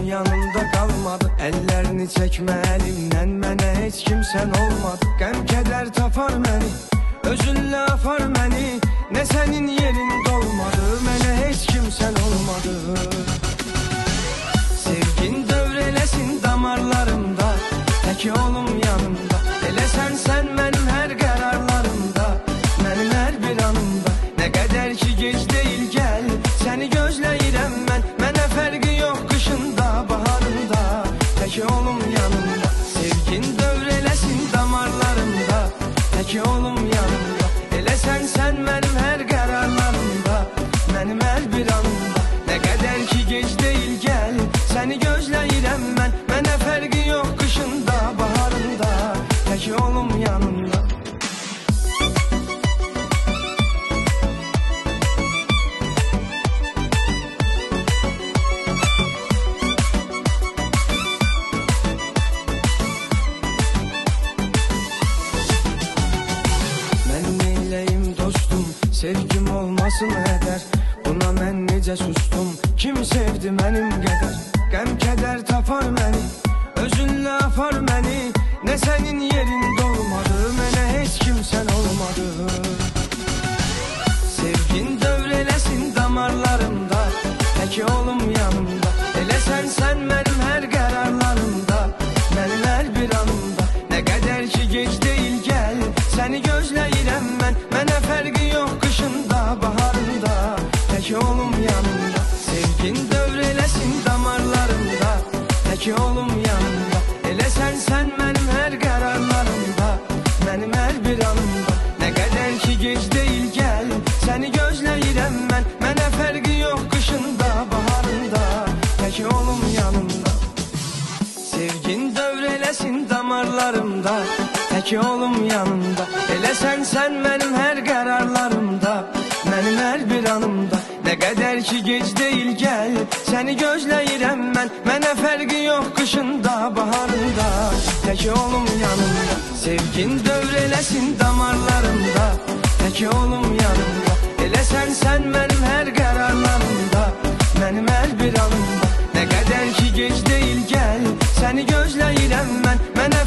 yanımda kalmadı. Ellerini çekme elimden, mənə heç kimsən olmadı. Qəm kədər tapar məni, özünlə apar məni. Ne senin yerin dolmadı, mənə heç kimsən olmadı. Sevgin dövrelesin damarlarımda, tək olum yanımda. Elə sən mənim hər qərarlarımda, mənim hər bir anımda. Nə qədər ki gec deyil gəl, səni gözləyirəm mən. Mənə fərqi yox qışında, baharında, tək olum yanımda. Sevgin dövrelesin damarlarımda, tək olum yanımda. Elə sən mənim hər qərarlarımda, mənim hər bir anımda. Nə qədər ki gec deyil gəl, səni gözləyirəm mən. Mənə fərqi yox qışında, baharında, tək olum yanımda. Sevgim olmasın heder, buna mən necə sustum. Kim sevdi mənim qədər? Qəm kədər tapar məni, özünlə apar məni. Nə sənin yerin dolmadı, mənə heç kimsən olmadı. Sevgin dövrelesin damarlarımda, tək olum yanımda. Elə sən mənim hər qərarlarımda, mənim hər bir anımda. Nə qədər ki gec deyil gəl, səni gözləyirəm mən. Mənə fərqi yox qışında, baharında, tək olum yanımda. Sevgin dövrelesin damarlarımda, tək olum yanımda. Elə sən mənim hər qərarlarımda, mənim hər bir anımda. Nə qədər ki gec deyil gəl, səni gözləyirəm mən. Mənə fərqi yox qışında, baharında, tək olum yanımda. Sevgin dövrelesin damarlarımda, tək olum yanımda. Elə sən mənim hər qərarlarımda, mənim hər bir anımda. Nə qədər ki gec deyil gəl, səni gözləyirəm mən. Mənə fərqi yox qışında, baharında, tək olum yanımda. Sevgin dövrelesin damarlarımda, tək olum yanımda. Elə sən mənim hər qərarlarımda, mənim hər bir anımda. Nə qədər ki gec deyil gəl, səni gözləyirəm mən. Mənə